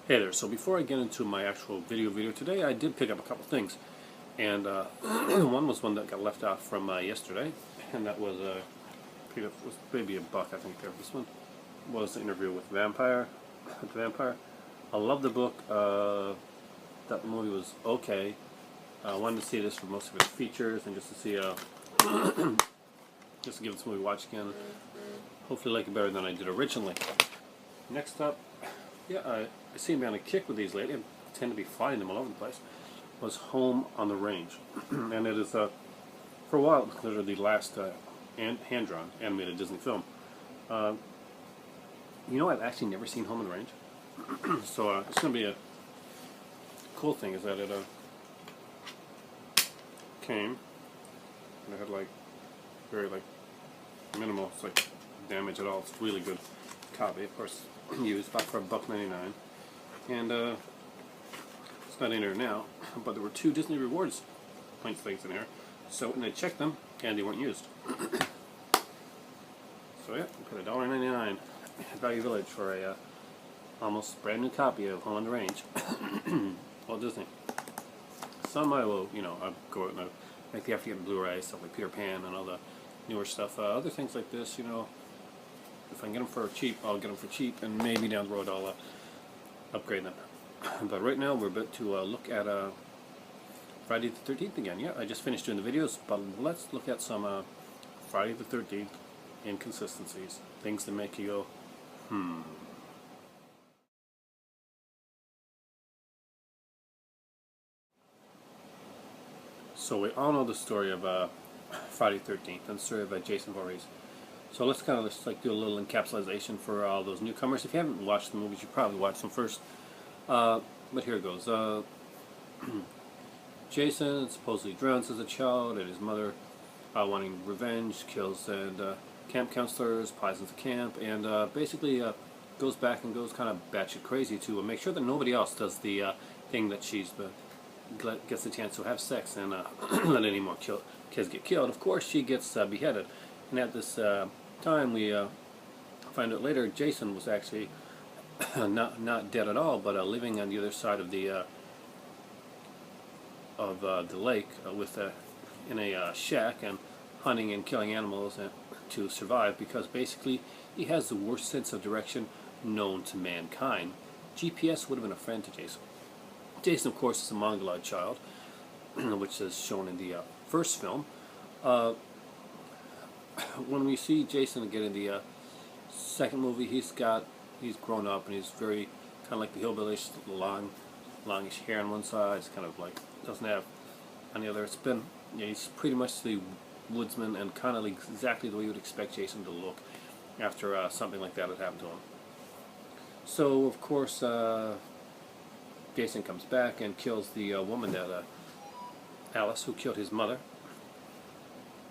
Hey there, so before I get into my actual video today, I did pick up a couple things. And one was one that got left out from yesterday, and that was was maybe $1, I think. This one was an interview with the Vampire. I love the book. That movie was okay. I wanted to see this for most of its features and just to see, just to give this movie a watch again. Hopefully like it better than I did originally. Next up, yeah, I seem to be on a kick with these lately. I tend to be finding them all over the place. Was Home on the Range. And it is, for a while, considered the last hand-drawn animated Disney film. I've actually never seen Home on the Range. So it's going to be a cool thing is that it came, and it had very minimal damage at all. It's a really good copy, of course, used about for $1.99. And it's not in there now, but there were 2 Disney Rewards points things in there. So and I checked them, and they weren't used. So yeah, I paid $1.99 at Value Village for a almost brand new copy of Home on the Range. Walt Disney. Some I will, I'll go out and make the effort to get Blu-ray, stuff like Peter Pan and all the newer stuff. Other things like this, if I can get them for cheap, I'll get them for cheap, and maybe down the road I'll upgrade them. But right now we're about to look at Friday the 13th again. Yeah, I just finished doing the videos, but let's look at some Friday the 13th inconsistencies, things that make you go, So we all know the story of Friday the 13th and the story of Jason Voorhees. So let's kind of do a little encapsulation for all those newcomers. If you haven't watched the movies, you probably watch them first. But here it goes. Jason supposedly drowns as a child, and his mother, wanting revenge, kills camp counselors, poisons the camp, and basically goes back and goes kind of batshit crazy to make sure that nobody else does the thing that gets the chance to have sex and let any more kids get killed. Of course, she gets beheaded, and at this time we find out later Jason was actually not dead at all, but living on the other side of the lake in a shack and hunting and killing animals to survive, because basically he has the worst sense of direction known to mankind. GPS would have been a friend to Jason. Jason, of course, is a mongoloid child, which is shown in the first film. When we see Jason again in the second movie, he's grown up, and he's very kind of like the hillbillish, longish hair on one side. It's kind of doesn't have on the other. He's pretty much the woodsman, and kind of exactly the way you would expect Jason to look after something like that had happened to him. So of course Jason comes back and kills the woman that Alice, who killed his mother.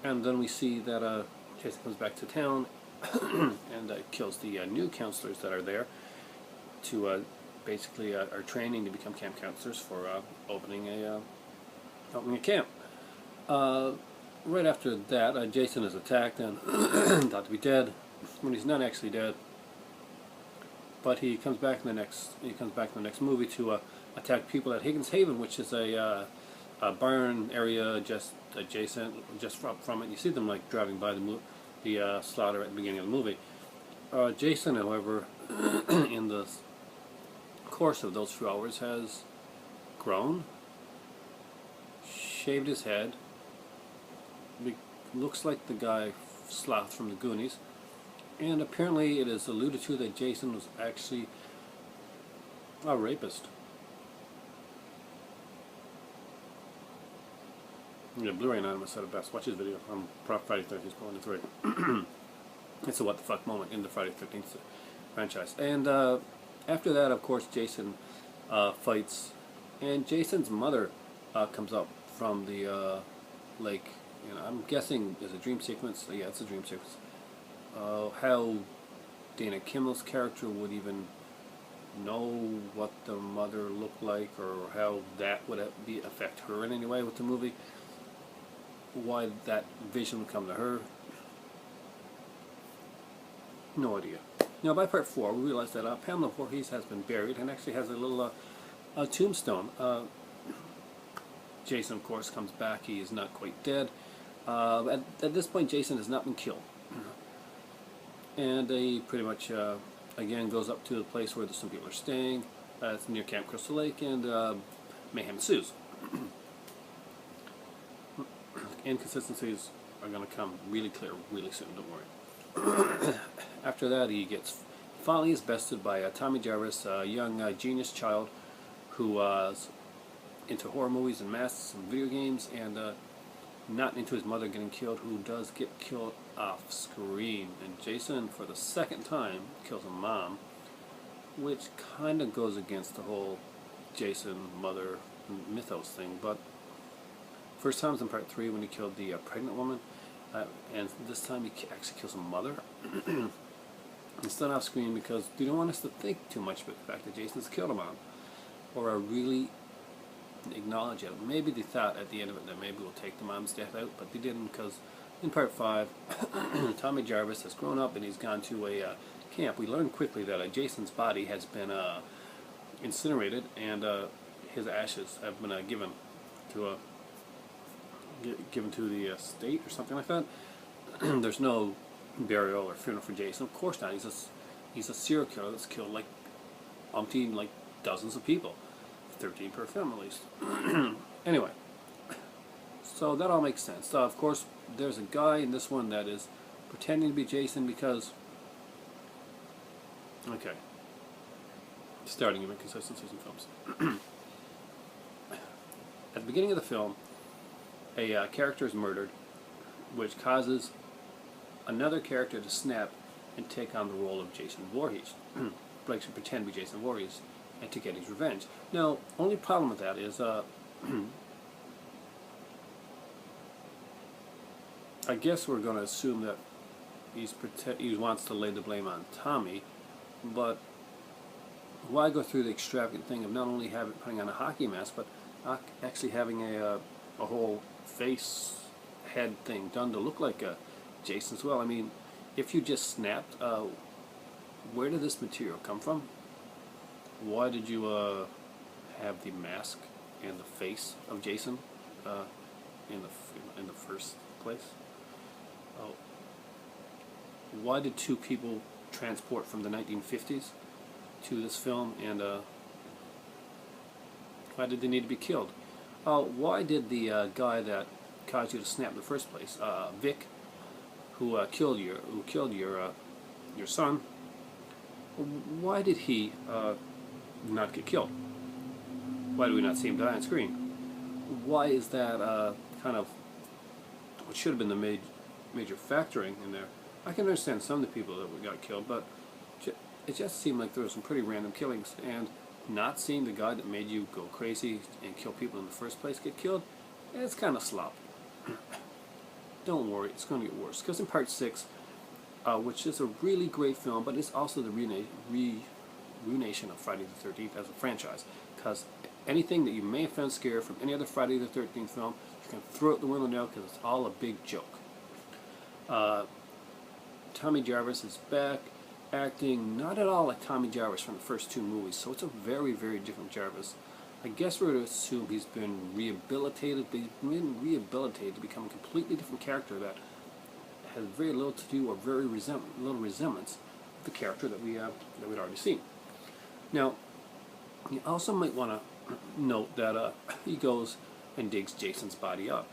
And then we see that Jason comes back to town and kills the new counselors that are there to basically are training to become camp counselors for opening a camp. Right after that, Jason is attacked and thought to be dead, when he's not actually dead. But he comes back in the next movie to attack people at Higgins Haven, which is a barn area just adjacent, just from it. You see them driving by the slaughter at the beginning of the movie. Jason, however, in the course of those few hours, has grown, shaved his head, looks like the guy Sloth from the Goonies. And apparently it is alluded to that Jason was actually a rapist. Yeah, Blu-ray Anonymous said it best. Watch his video on Friday the 13th going to 3. It's a what the fuck moment in the Friday the 13th franchise. And after that, of course, Jason fights, and Jason's mother comes up from the lake. I'm guessing it's a dream sequence. Yeah, it's a dream sequence. How Dana Kimmel's character would even know what the mother looked like, or how that would affect her in any way with the movie. Why that vision would come to her, no idea. Now, by part 4, we realize that Pamela Voorhees has been buried and actually has a little tombstone. Jason, of course, comes back. He is not quite dead. At this point, Jason has not been killed. And he pretty much, again, goes up to the place where some people are staying. It's near Camp Crystal Lake, and mayhem ensues. Inconsistencies are going to come really clear really soon, don't worry. After that, finally is bested by Tommy Jarvis, a young genius child who was into horror movies and masks and video games, and not into his mother getting killed, who does get killed off screen. And Jason, for the second time, kills a mom, which kind of goes against the whole Jason mother mythos thing. But first time was in part 3 when he killed the pregnant woman, and this time he actually kills a mother. It's done off screen because they don't want us to think too much about the fact that Jason's killed a mom, or really acknowledge it. Maybe they thought at the end of it that maybe we'll take the mom's death out, but they didn't, because in part 5, Tommy Jarvis has grown up and he's gone to a camp. We learn quickly that Jason's body has been incinerated, and his ashes have been given to the state or something like that. There's no burial or funeral for Jason. Of course not. He's a serial killer that's killed like dozens of people. 13 per film, at least. Anyway, so that all makes sense. Of course, there's a guy in this one that is pretending to be Jason because, okay, starting with inconsistencies in films. At the beginning of the film, a character is murdered, which causes another character to snap and take on the role of Jason Voorhees. Blake should pretend to be Jason Voorhees and to get his revenge. Now, only problem with that is, I guess we're going to assume that he wants to lay the blame on Tommy, but why go through the extravagant thing of not only putting on a hockey mask, but actually having a whole face, head thing done to look like Jason as well? I mean, if you just snapped, where did this material come from? Why did you have the mask and the face of Jason in the first place? Why did two people transport from the 1950s to this film, and why did they need to be killed? Why did the guy that caused you to snap in the first place, Vic, who killed your son, why did he not get killed? Why do we not see him die on screen? Why is that kind of what should have been the major factoring in there? I can understand some of the people that got killed, but it just seemed like there were some pretty random killings, and not seeing the guy that made you go crazy and kill people in the first place get killed, it's kind of sloppy. Don't worry, it's going to get worse, because in part 6, which is a really great film, but it's also the ruination of Friday the 13th as a franchise, because anything that you may have found scary from any other Friday the 13th film, you can throw it the window now because it's all a big joke. Tommy Jarvis is back, acting not at all like Tommy Jarvis from the first 2 movies, so it's a very, very different Jarvis. I guess we're to assume he's been rehabilitated, but he's been rehabilitated to become a completely different character that has very little to do or very little resemblance of the character that we'd already seen. Now, you also might want to note that he goes and digs Jason's body up.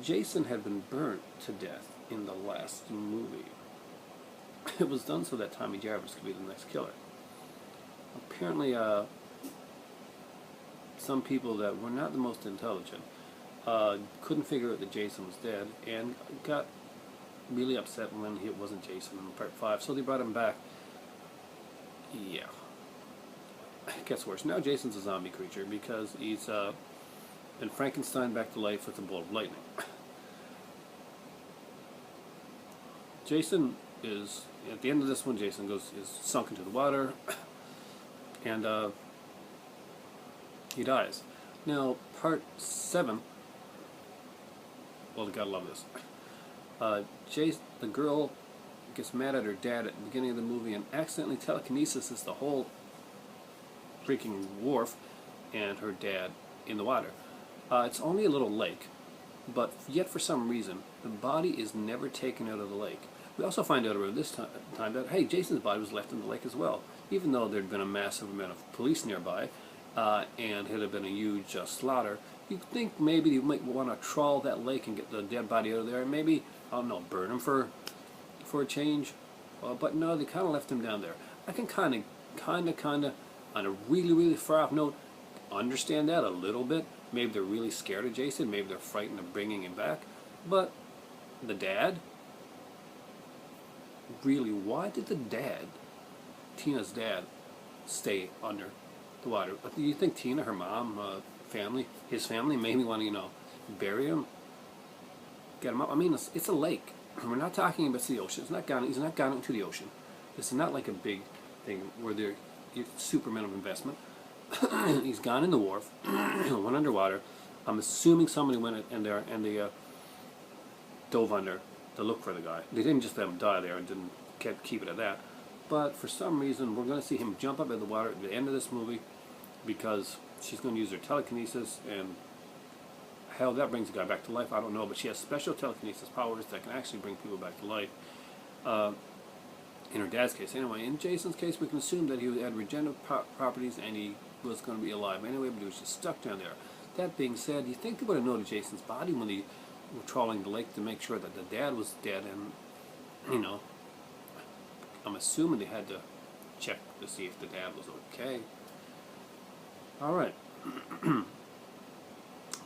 Jason had been burnt to death in the last movie. It was done so that Tommy Jarvis could be the next killer. Apparently, some people that were not the most intelligent couldn't figure out that Jason was dead and got really upset when it wasn't Jason in part 5, so they brought him back. Yeah. It gets worse. Now Jason's a zombie creature because he's been Frankenstein back to life with a bolt of lightning. Jason is, at the end of this one, Jason is sunk into the water, and he dies. Now, part 7, well, you gotta love this. The girl gets mad at her dad at the beginning of the movie and accidentally telekinesis the whole freaking wharf and her dad in the water. It's only a little lake, but yet for some reason the body is never taken out of the lake. We also find out around this time that, hey, Jason's body was left in the lake as well, even though there had been a massive amount of police nearby and it had been a huge slaughter. You'd think maybe you might want to trawl that lake and get the dead body out of there and maybe, I don't know, burn him for a change. But no, they kind of left him down there. I can kind of, on a really, really far off note, understand that a little bit. Maybe they're really scared of Jason. Maybe they're frightened of bringing him back. But the dad? Really, why did the dad, Tina's dad, stay under the water? Do you think Tina, her mom, family, his family, maybe want to, bury him? Get him up? I mean, it's a lake. We're not talking about the ocean. He's not gone into the ocean. This is not like a big thing where they're super amount of investment. He's gone in the wharf, went underwater. I'm assuming somebody went in there and they dove under to look for the guy. They didn't just let him die there and didn't keep it at that. But for some reason, we're going to see him jump up out of the water at the end of this movie because she's going to use her telekinesis, and hell, that brings the guy back to life. I don't know, but she has special telekinesis powers that can actually bring people back to life. In her dad's case, anyway. In Jason's case, we can assume that he had regenerative properties and he was going to be alive anyway, but he was just stuck down there. That being said, you think they would have noted Jason's body when they were trawling the lake to make sure that the dad was dead, and I'm assuming they had to check to see if the dad was okay. All right.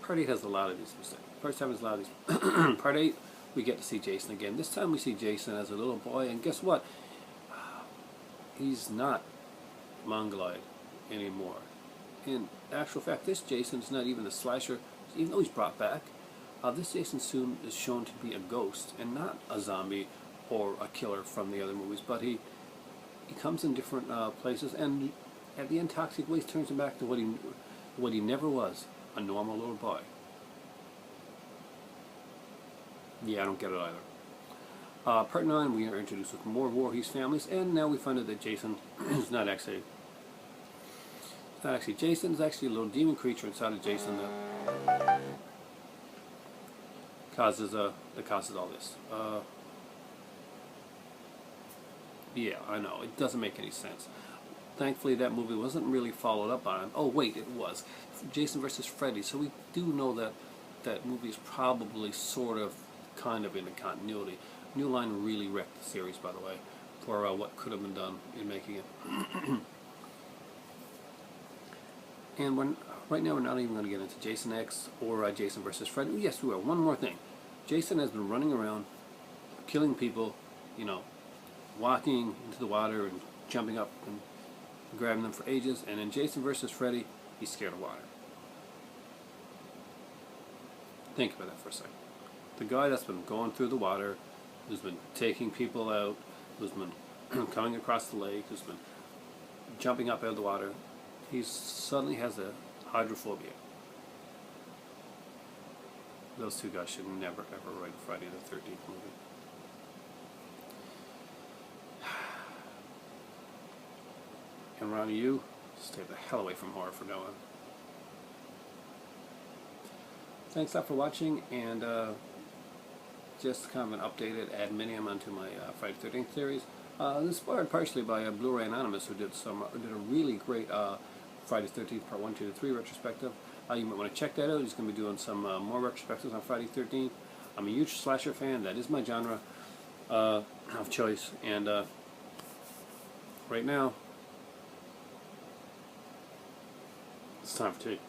Part 8 has a lot of these mistakes. Part 7 has a lot of these. Part 8, we get to see Jason again. This time we see Jason as a little boy, and guess what? He's not mongoloid anymore. In actual fact, this Jason is not even a slasher, even though he's brought back. This Jason soon is shown to be a ghost and not a zombie or a killer from the other movies, but he comes in different places, and at the end, toxic waste turns him back to what he never was, a normal little boy. Yeah, I don't get it either. Part 9, we are introduced with more Voorhees families, and now we find out that Jason is not actually Jason. Is actually a little demon creature inside of Jason that causes all this. Yeah, I know, it doesn't make any sense. Thankfully, that movie wasn't really followed up on. Oh wait, it was Jason versus Freddy. So we do know that that movie is probably kind of in the continuity. New Line really wrecked the series, by the way, for what could have been done in making it. And right now we're not even going to get into Jason X or Jason versus Freddy. Yes, we will. One more thing. Jason has been running around, killing people, walking into the water and jumping up and grabbing them for ages. And in Jason versus Freddy, he's scared of water. Think about that for a second. The guy that's been going through the water, who's been taking people out, who's been coming across the lake, who's been jumping up out of the water, he suddenly has a hydrophobia. Those two guys should never ever write a Friday the 13th movie. And Ronnie, you stay the hell away from horror from now on. Thanks a lot for watching, and just kind of an updated ad minimum onto my Friday the 13th series. Inspired partially by Blu-ray Anonymous, who did a really great Friday the 13th Part 1, 2, 3 retrospective. You might want to check that out. He's going to be doing some more retrospectives on Friday the 13th. I'm a huge slasher fan. That is my genre of choice. And right now, it's time for tea.